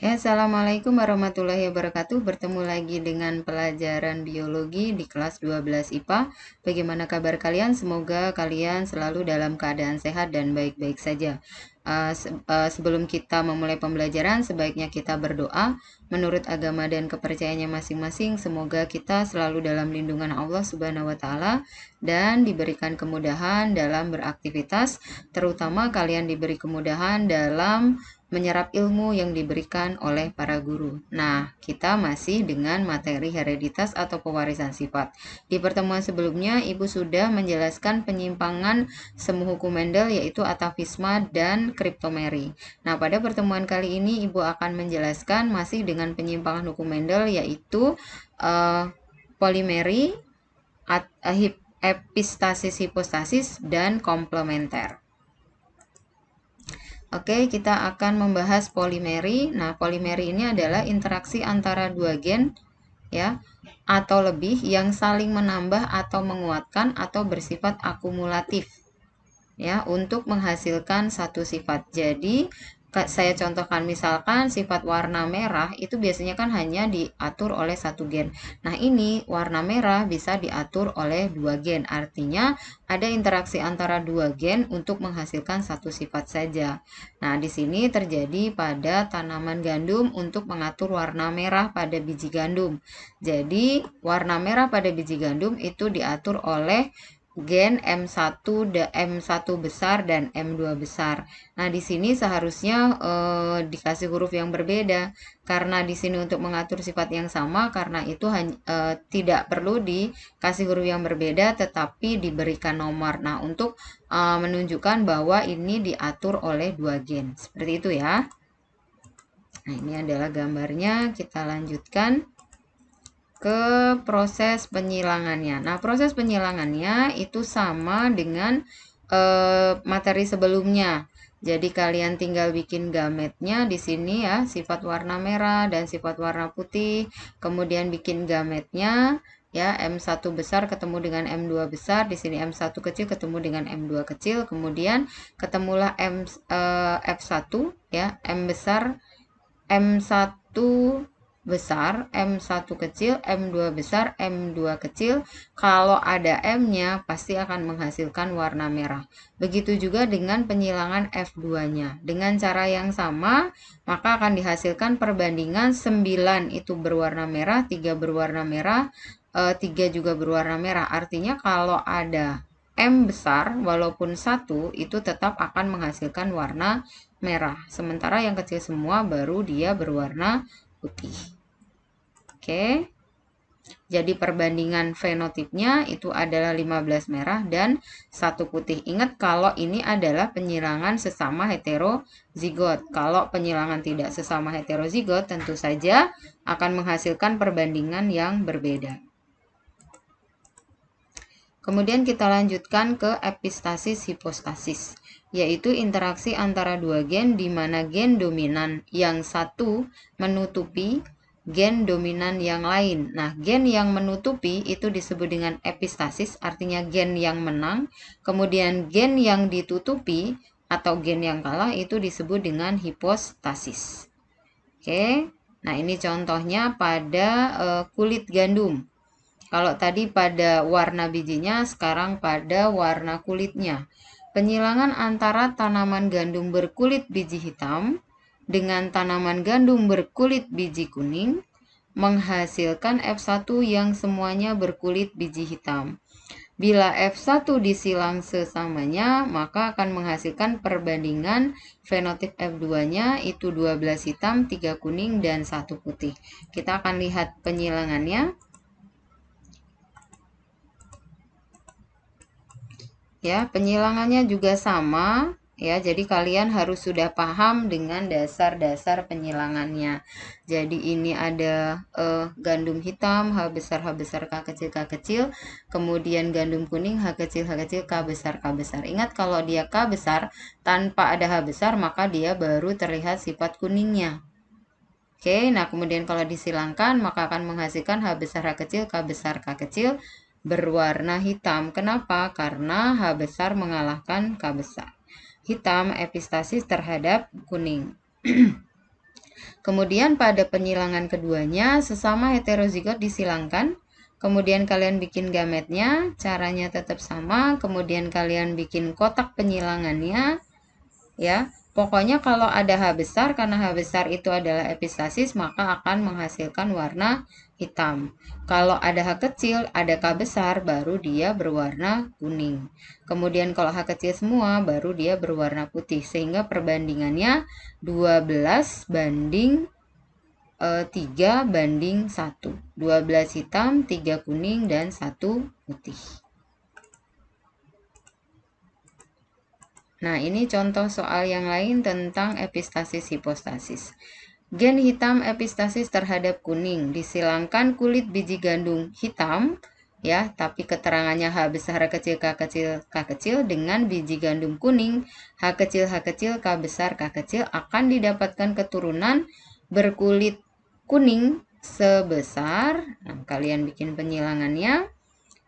Ya, Assalamualaikum warahmatullahi wabarakatuh. Bertemu lagi dengan pelajaran biologi di kelas 12 IPA. Bagaimana kabar kalian? Semoga kalian selalu dalam keadaan sehat dan baik-baik saja. Sebelum kita memulai pembelajaran, sebaiknya kita berdoa. Menurut agama dan kepercayaannya masing-masing, semoga kita selalu dalam lindungan Allah Subhanahu wa Ta'ala dan diberikan kemudahan dalam beraktivitas, terutama kalian diberi kemudahan dalam menyerap ilmu yang diberikan oleh para guru. Nah, kita masih dengan materi hereditas atau pewarisan sifat. Di pertemuan sebelumnya, Ibu sudah menjelaskan penyimpangan semu hukum Mendel yaitu atavisma dan kriptomeri. Nah, pada pertemuan kali ini Ibu akan menjelaskan masih dengan penyimpangan hukum Mendel yaitu polimeri, epistasis hipostasis, dan komplementer. Oke, kita akan membahas polimeri. Nah, polimeri ini adalah interaksi antara dua gen ya atau lebih yang saling menambah atau menguatkan atau bersifat akumulatif ya untuk menghasilkan satu sifat. Jadi saya contohkan misalkan sifat warna merah itu biasanya kan hanya diatur oleh satu gen. Nah, ini warna merah bisa diatur oleh dua gen. Artinya ada interaksi antara dua gen untuk menghasilkan satu sifat saja. Nah, di sini terjadi pada tanaman gandum untuk mengatur warna merah pada biji gandum. Jadi, warna merah pada biji gandum itu diatur oleh gen M1 besar dan M2 besar. Nah, di sini seharusnya dikasih huruf yang berbeda karena di sini untuk mengatur sifat yang sama, karena itu tidak perlu dikasih huruf yang berbeda tetapi diberikan nomor. Nah, untuk menunjukkan bahwa ini diatur oleh dua gen. Seperti itu ya. Nah, ini adalah gambarnya. Kita lanjutkan ke proses penyilangannya. Nah, proses penyilangannya itu sama dengan materi sebelumnya. Jadi kalian tinggal bikin gametnya di sini ya, sifat warna merah dan sifat warna putih. Kemudian bikin gametnya ya, M1 besar ketemu dengan M2 besar, di sini M1 kecil ketemu dengan M2 kecil, kemudian ketemulah F1 ya, M besar, M1 besar, M1 kecil, M2 besar, M2 kecil. Kalau ada M-nya pasti akan menghasilkan warna merah. Begitu juga dengan penyilangan F2-nya. Dengan cara yang sama, maka akan dihasilkan perbandingan 9 itu berwarna merah, 3 berwarna merah, 3 juga berwarna merah. Artinya kalau ada M besar, walaupun 1, itu tetap akan menghasilkan warna merah. Sementara yang kecil semua baru dia berwarna putih. Oke. Jadi perbandingan fenotipnya itu adalah 15 merah dan 1 putih. Ingat kalau ini adalah penyilangan sesama heterozigot. Kalau penyilangan tidak sesama heterozigot tentu saja akan menghasilkan perbandingan yang berbeda. Kemudian kita lanjutkan ke epistasis hipostasis, yaitu interaksi antara dua gen di mana gen dominan yang satu menutupi gen dominan yang lain. Nah, gen yang menutupi itu disebut dengan epistasis, artinya gen yang menang. Kemudian gen yang ditutupi atau gen yang kalah itu disebut dengan hipostasis. Oke, nah ini contohnya pada kulit gandum. Kalau tadi pada warna bijinya, sekarang pada warna kulitnya. Penyilangan antara tanaman gandum berkulit biji hitam dengan tanaman gandum berkulit biji kuning menghasilkan F1 yang semuanya berkulit biji hitam. Bila F1 disilang sesamanya, maka akan menghasilkan perbandingan fenotip F2-nya itu 12 hitam, 3 kuning, dan 1 putih. Kita akan lihat penyilangannya. Ya, penyilangannya juga sama ya. Jadi kalian harus sudah paham dengan dasar-dasar penyilangannya. Jadi ini ada gandum hitam, H besar, H besar, K kecil, K kecil. Kemudian gandum kuning, H kecil, H kecil, K besar, K besar. Ingat kalau dia K besar tanpa ada H besar, maka dia baru terlihat sifat kuningnya. Oke, nah kemudian kalau disilangkan maka akan menghasilkan H besar, H kecil, K besar, K kecil berwarna hitam. Kenapa? Karena H besar mengalahkan K besar. Hitam epistasis terhadap kuning. Kemudian pada penyilangan keduanya, sesama heterozigot disilangkan. Kemudian kalian bikin gametnya, caranya tetap sama. Kemudian kalian bikin kotak penyilangannya, ya. Pokoknya kalau ada H besar, karena H besar itu adalah epistasis, maka akan menghasilkan warna hitam. Kalau ada H kecil, ada K besar, baru dia berwarna kuning. Kemudian kalau H kecil semua, baru dia berwarna putih. Sehingga perbandingannya 12 banding 3 banding 1. 12 hitam, 3 kuning, dan 1 putih. Nah, ini contoh soal yang lain tentang epistasis hipostasis. Gen hitam epistasis terhadap kuning, disilangkan kulit biji gandum hitam, ya, tapi keterangannya H besar, H kecil, K kecil, K kecil, dengan biji gandum kuning, H kecil, K besar, K kecil, akan didapatkan keturunan berkulit kuning sebesar, nah, kalian bikin penyilangannya,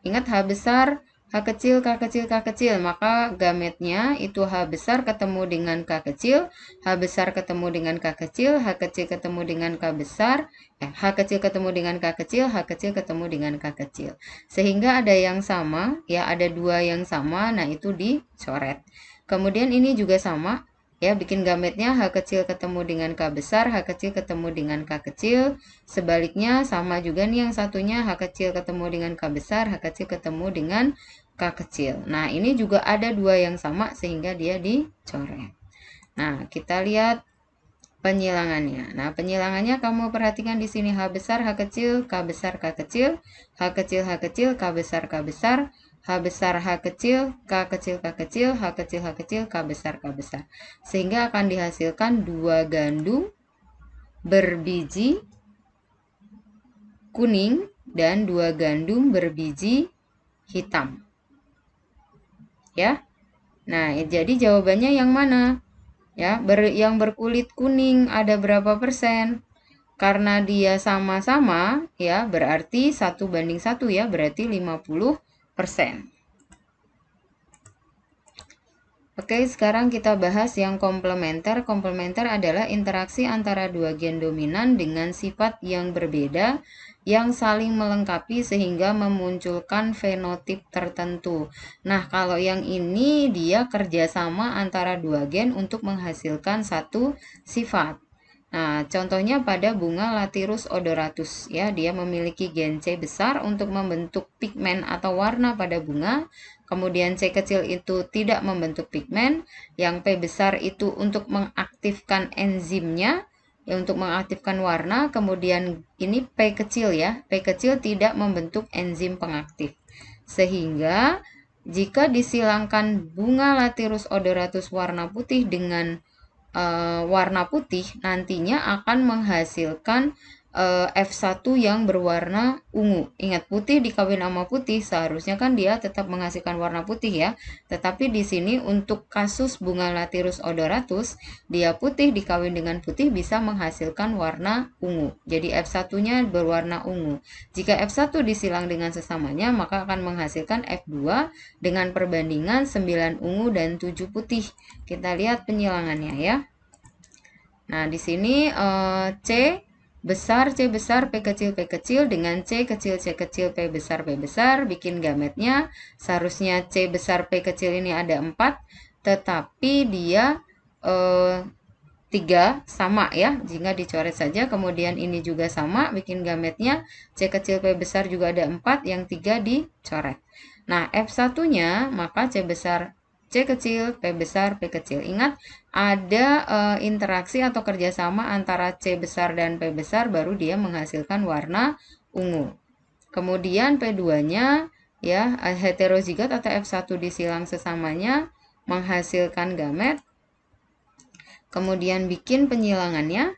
ingat H besar, H kecil, K kecil, K kecil, maka gametnya itu H besar ketemu dengan K kecil, H besar ketemu dengan K kecil, H kecil ketemu dengan K besar, H kecil ketemu dengan K kecil, H kecil ketemu dengan K kecil. Sehingga ada yang sama, ya ada dua yang sama, nah itu dicoret. Kemudian ini juga sama, ya bikin gametnya H kecil ketemu dengan K besar, H kecil ketemu dengan K kecil. Sebaliknya sama juga nih yang satunya, H kecil ketemu dengan K besar, H kecil ketemu dengan K kecil. Nah, ini juga ada dua yang sama sehingga dia dicoret. Nah, kita lihat penyilangannya. Nah, penyilangannya kamu perhatikan di sini H besar, H kecil, K besar, K kecil, H kecil, H kecil, K besar, K besar, H besar, H kecil, K kecil, K kecil, H kecil, H kecil, K besar, K besar. Sehingga akan dihasilkan dua gandum berbiji kuning dan dua gandum berbiji hitam. Ya. Nah, jadi jawabannya yang mana? Ya, yang berkulit kuning ada berapa persen? Karena dia sama-sama, ya, berarti 1:1 ya, berarti 50%. Oke, sekarang kita bahas yang komplementer. Komplementer adalah interaksi antara dua gen dominan dengan sifat yang berbeda yang saling melengkapi sehingga memunculkan fenotip tertentu. Nah, kalau yang ini dia kerjasama antara dua gen untuk menghasilkan satu sifat. Nah, contohnya pada bunga Lathyrus odoratus, ya, dia memiliki gen C besar untuk membentuk pigmen atau warna pada bunga. Kemudian C kecil itu tidak membentuk pigmen, yang P besar itu untuk mengaktifkan enzimnya, ya, untuk mengaktifkan warna. Kemudian ini P kecil ya, P kecil tidak membentuk enzim pengaktif. Sehingga jika disilangkan bunga Lathyrus odoratus warna putih dengan warna putih, nantinya akan menghasilkan F1 yang berwarna ungu. Ingat, putih dikawin sama putih, seharusnya kan dia tetap menghasilkan warna putih ya. Tetapi di sini untuk kasus bunga Lathyrus odoratus, dia putih dikawin dengan putih bisa menghasilkan warna ungu. Jadi F1-nya berwarna ungu. Jika F1 disilang dengan sesamanya, maka akan menghasilkan F2 dengan perbandingan 9 ungu dan 7 putih. Kita lihat penyilangannya ya. Nah, di sini C besar, P kecil dengan C kecil, P besar, bikin gametnya. Seharusnya C besar, P kecil ini ada 4, tetapi dia 3 sama ya, jika dicoret saja. Kemudian ini juga sama, bikin gametnya. C kecil, P besar juga ada 4, yang 3 dicoret. Nah, F1-nya, maka C besar, C kecil, P besar, P kecil. Ingat, ada interaksi atau kerjasama antara C besar dan P besar, baru dia menghasilkan warna ungu. Kemudian P2-nya, ya, heterozigot atau F1 disilang sesamanya, menghasilkan gamet. Kemudian bikin penyilangannya.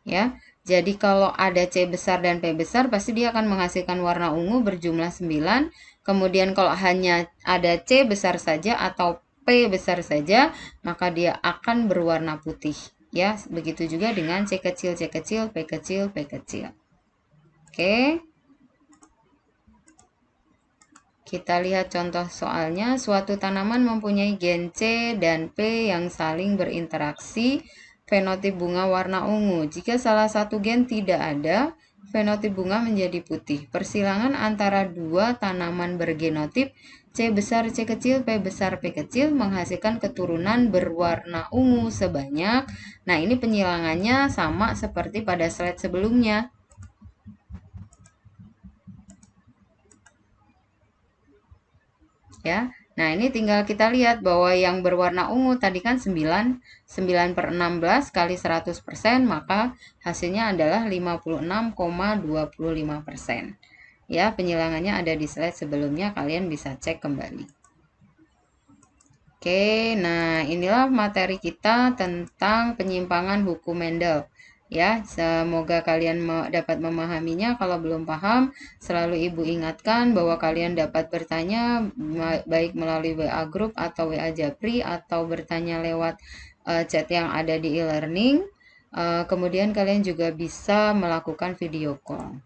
Ya, jadi kalau ada C besar dan P besar, pasti dia akan menghasilkan warna ungu berjumlah 9. Kemudian kalau hanya ada C besar saja atau P besar saja, maka dia akan berwarna putih. Ya, begitu juga dengan C kecil, P kecil, P kecil. Oke. Kita lihat contoh soalnya. Suatu tanaman mempunyai gen C dan P yang saling berinteraksi fenotip bunga warna ungu. Jika salah satu gen tidak ada, fenotip bunga menjadi putih. Persilangan antara dua tanaman bergenotip C besar C kecil, P besar P kecil menghasilkan keturunan berwarna ungu sebanyak. Nah, ini penyilangannya sama seperti pada slide sebelumnya. Ya. Nah, ini tinggal kita lihat bahwa yang berwarna ungu tadi kan 9 per 16 kali 100%, maka hasilnya adalah 56,25%. Ya, penyilangannya ada di slide sebelumnya, kalian bisa cek kembali. Oke, nah inilah materi kita tentang penyimpangan hukum Mendel. Ya, semoga kalian dapat memahaminya. Kalau belum paham, selalu Ibu ingatkan bahwa kalian dapat bertanya baik melalui WA Group atau WA Japri atau bertanya lewat chat yang ada di e-learning. Kemudian kalian juga bisa melakukan video call.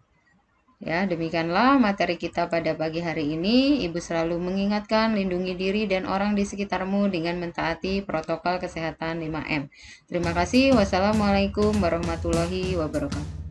Ya, demikianlah materi kita pada pagi hari ini. Ibu selalu mengingatkan, lindungi diri dan orang di sekitarmu dengan mentaati protokol kesehatan 5M. Terima kasih. Wassalamualaikum warahmatullahi wabarakatuh.